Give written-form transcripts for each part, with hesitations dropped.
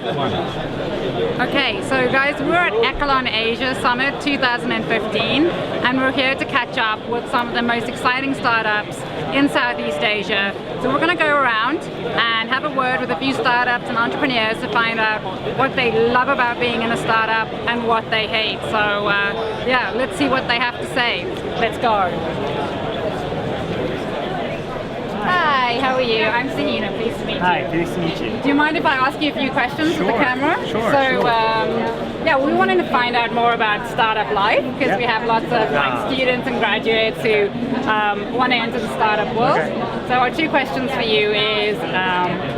Okay, so guys, we're at Echelon Asia Summit 2015, and we're here to catch up with some of the most exciting startups in Southeast Asia. So we're going to go around and have a word with a few startups and entrepreneurs to find out what they love about being in a startup and what they hate. So yeah, let's see what they have to say. Let's go. Hi, how are you? I'm Sahina, pleased to meet you. Hi, pleased to meet you. Do you mind if I ask you a few questions with the camera? Sure. Yeah, we wanted to find out more about startup life because we have lots of students and graduates who want to enter the startup world. Okay. So our two questions for you is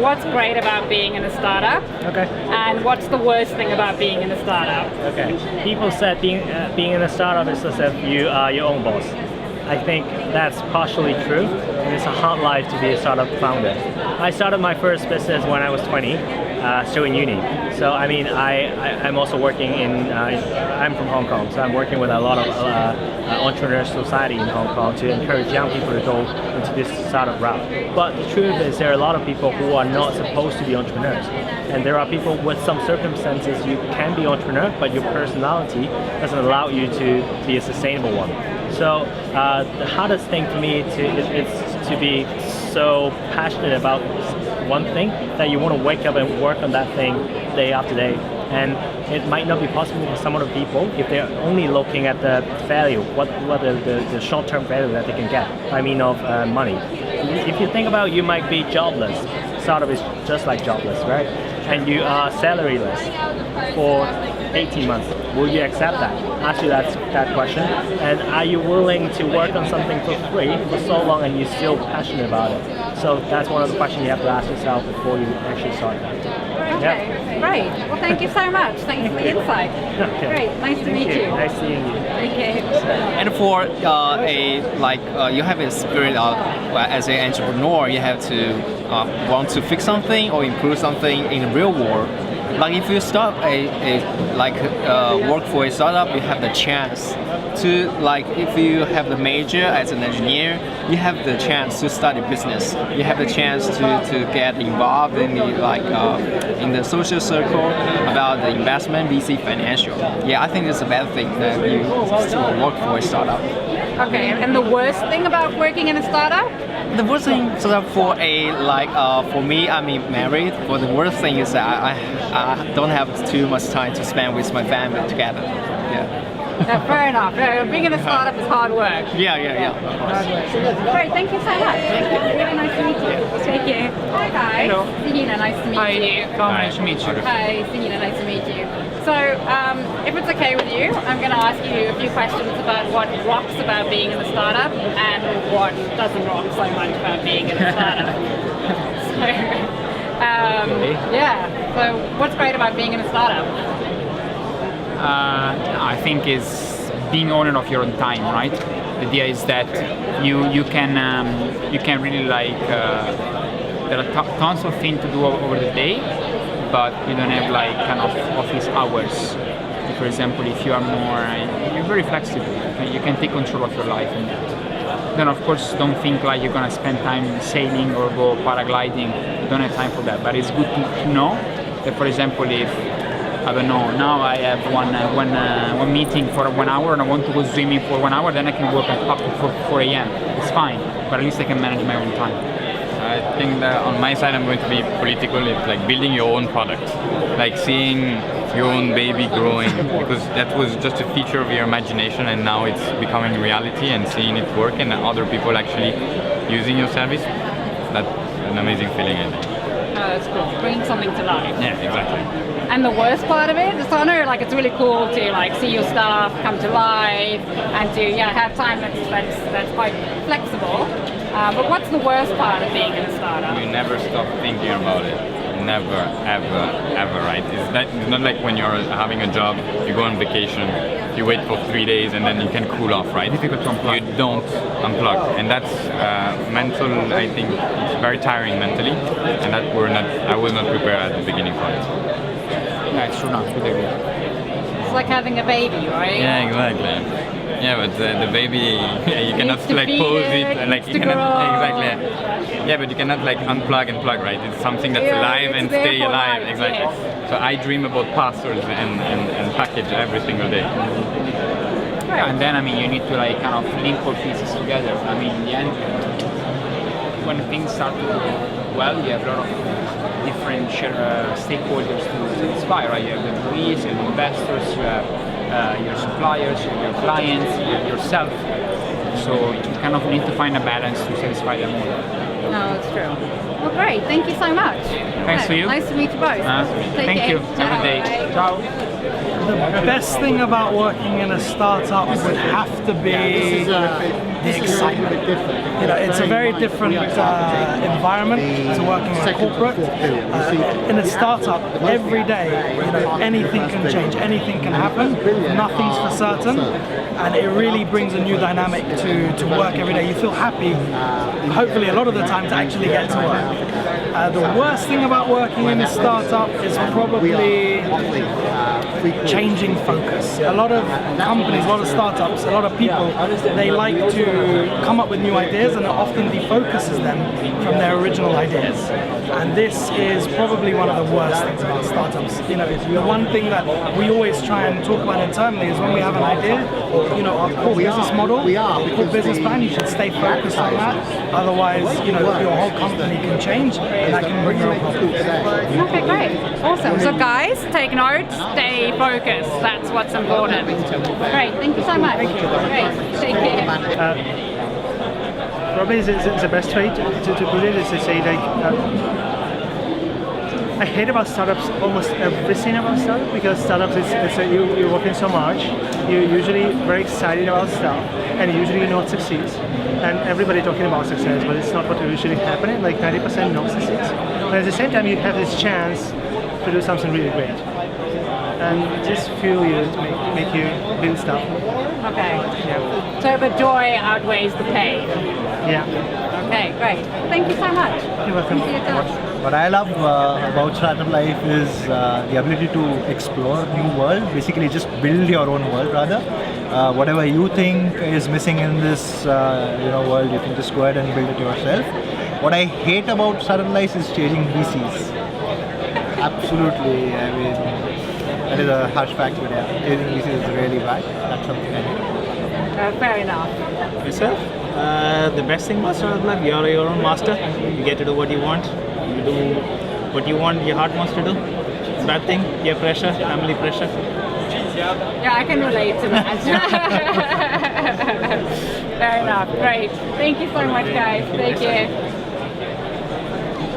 what's great about being in a startup? Okay. And what's the worst thing about being in a startup? Okay. People said being in a startup is as if you are your own boss. I think that's partially true, and it's a hard life to be a startup founder. I started my first business when I was 20, still in uni. So I mean, I'm also working I'm from Hong Kong, so I'm working with a lot of entrepreneur society in Hong Kong to encourage young people to go into this startup route. But the truth is there are a lot of people who are not supposed to be entrepreneurs. And there are people with some circumstances you can be entrepreneur, but your personality doesn't allow you to be a sustainable one. So the hardest thing for me is to be so passionate about one thing that you want to wake up and work on that thing day after day. And it might not be possible for some other people if they're only looking at the value, what the short-term value that they can get by means of money. If you think about it, you might be jobless. Startup is just like jobless, right? And you are salaryless for 18 months. Will you accept that? Ask you that question. And are you willing to work on something for free for so long and you're still passionate about it? So that's one of the questions you have to ask yourself before you actually start that. Okay, great. Well, thank you so much. Thanks for the insight. Okay. Great, nice to meet you. Nice seeing you. Okay. And for you have a spirit of as an entrepreneur, you have to want to fix something or improve something in the real world. Like if you start work for a startup, you have the chance to if you have the major as an engineer, you have the chance to start a business. You have the chance to get involved in the social circle about the investment, VC financial. Yeah, I think it's a bad thing that you still work for a startup. Okay, and the worst thing about working in a startup? The worst thing for me, I'm married. But the worst thing is that I don't have too much time to spend with my family together. Yeah. Fair enough. Being in a startup is hard work. Yeah. Great, thank you so much. Really nice to meet you. Take care. Hi guys. Hello. Sahina, nice to meet you. Tom, nice to meet you. Hi, Sahina, nice to meet you. So, if it's okay with you, I'm going to ask you a few questions about what rocks about being in a startup and what doesn't rock so much about being in a startup. So what's great about being in a startup? I think is being owner of your own time, right? The idea is that you can really there are tons of things to do over the day, but you don't have kind of office hours. For example, if you are you're very flexible. You can take control of your life, and then of course don't think you're gonna spend time sailing or go paragliding. You don't have time for that. But it's good to know that, for example, if I don't know, now I have one meeting for 1 hour and I want to go swimming for 1 hour, then I can work up to 4 a.m. It's fine, but at least I can manage my own time. I think that on my side I'm going to be political. It's like building your own product, like seeing your own baby growing, because that was just a feature of your imagination and now it's becoming reality, and seeing it work and other people actually using your service, that's an amazing feeling, I think. Oh, that's cool. Bring something to life. Yeah, exactly. And the worst part of it, so I know it's really cool to see your stuff come to life and to have time that's quite flexible. But what's the worst part of being in a startup? You never stop thinking about it. Never, ever, right? It's not like when you're having a job, you go on vacation, you wait for 3 days and then you can cool off, right? Difficult to unplug. You don't unplug, and that's mental. I think it's very tiring mentally, and that I was not prepared at the beginning for it. Yeah, it's true. Not good idea. It's like having a baby, right? Yeah, exactly. Yeah, but the baby, you cannot to like feed pose it, it, like needs you to cannot grow. exactly. Yeah, but you cannot like unplug and plug, right? It's something that's Yeah, alive it's and there stay for alive, life, exactly. yes. So I dream about parcels and package every single day. Yeah, and then I mean you need to like kind of link all pieces together. I mean in the end, when things start to go well, you have a lot of different stakeholders to satisfy, right? You have the employees, you have investors, you have your suppliers, you have your clients, you have yourself. So you kind of need to find a balance to satisfy them all. No, that's true. Well, great. Thank you so much. Thanks to you. Nice to meet you both. Take Thank care. you. Have a Ciao. good day. Bye. Ciao. The best thing about working in a startup would have to be the excitement. You know, it's a very different environment to working in a corporate. In a startup, every day, you know, anything can change, anything can happen, nothing's for certain, and it really brings a new dynamic to work every day. You feel happy, hopefully a lot of the time, to actually get to work. The worst thing about working in a startup is probably changing focus. A lot of companies, a lot of startups, a lot of people, they like to come up with new ideas, and it often defocuses them from their original ideas. And this is probably one of the worst things about startups. You know, one thing that we always try and talk about internally is when we have an idea, you know, our core business model, core business plan, you should stay focused on that. Otherwise, you know, your whole company can change, and that can bring real problems. Okay, great. Awesome. So guys, take note, stay focused. That's what's important. Great. Thank you so much. Thank you. Great. Take care. Probably the best way to put it is to say like I hate about startups almost everything about startups, because startups you're working so much, you're usually very excited about stuff, and usually you not succeed, and everybody talking about success, but it's not what usually happening. Like 90% not succeed, but at the same time you have this chance to do something really great, and just fuel you to make you build stuff. Okay. Yeah. So the joy outweighs the pain. Yeah. Okay, great. Thank you so much. You're welcome. Thank you for your time. What I love about startup life is the ability to explore new world. Basically, just build your own world. Rather, whatever you think is missing in this world, you can just go ahead and build it yourself. What I hate about startup life is chasing VCs. Absolutely, I mean that is a harsh fact, but yeah, chasing VCs is really bad. That's something I hate. Fair enough. Myself, the best thing about startup life, you're your own master. You get to do what you want. You do what you want, your heart wants to do. Bad thing, peer pressure, family pressure. Yeah, I can relate to that. Fair enough. Great. Thank you so much, guys. Take care.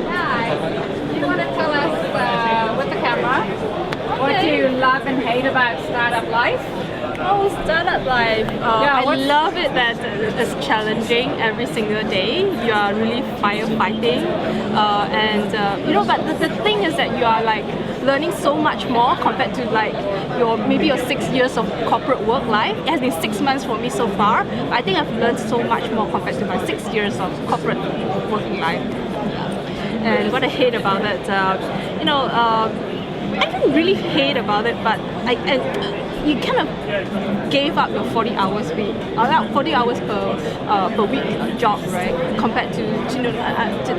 Hi. Do you want to tell us with the camera what you love and hate about startup life? Oh, startup life. I love it that it's challenging every single day. You are really firefighting. But the thing is that you are like learning so much more compared to like your 6 years of corporate work life. It has been 6 months for me so far. I think I've learned so much more compared to my 6 years of corporate working life. And what I hate about it, I don't really hate about it, but you kind of gave up your 40 hours week, 40 hours per week job, right? Compared to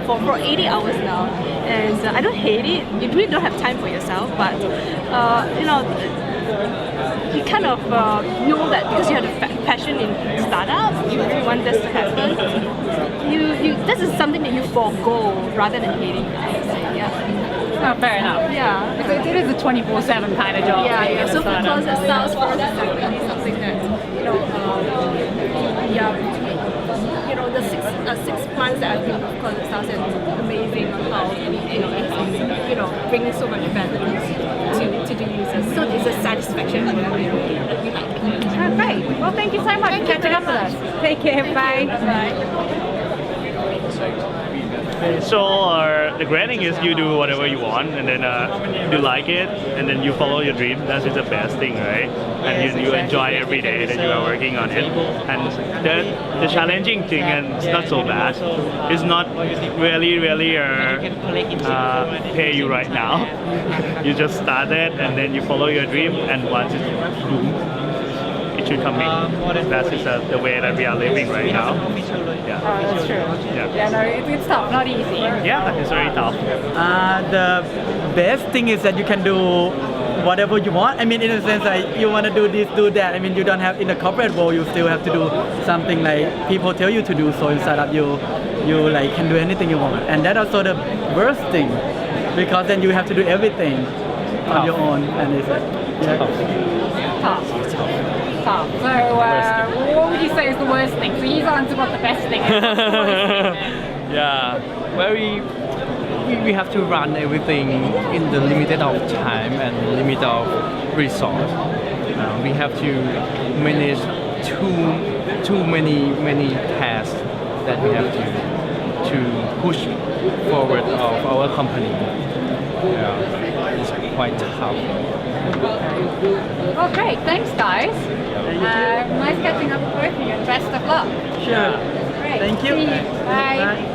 for 80 hours now, and I don't hate it. You really don't have time for yourself, but you kind of know that because you have a passion in startup, you really want this to happen. This is something that you forego rather than hating. I would say, yeah. Oh, fair enough. Yeah. Because it is a 24/7 kind of job. Yeah. So for Closet Salesforce, it's definitely something that the 6 months that I've been with Closet Sales is amazing on how it's bringing so much value to the users. So it's a satisfaction that we like. Oh, great. Well, thank you so much for catching up with us. Take care. Bye. Bye. So the grading is you do whatever you want, and then you like it, and then you follow your dream. That is the best thing, right? And you enjoy every day that you are working on it. And the challenging thing, and it's not so bad, is not really pay you right now. You just started, and then you follow your dream, and once it's boom, it should come in. That's just the way that we are living right now. Yeah. Oh, that's true. Yeah. No, it's tough, not easy. Yeah, it's very tough. The best thing is that you can do whatever you want. I mean, in a sense, like you want to do this, do that. I mean, you don't have in the corporate world, you still have to do something like people tell you to do. So in startup, you like can do anything you want, and that's also the worst thing, because then you have to do everything on your own, and it's like Tough. So, what would you say is the worst thing? So he's answered what the best thing is. What's the worst thing then? Yeah, we have to run everything in the limited of time and limit of resource. We have to manage too many tasks that we have to push forward of our company. Yeah, it's quite tough. Well, great. Thanks, guys. Nice catching up with both of you, and best of luck. Sure. Great. Thank you. See you. Bye.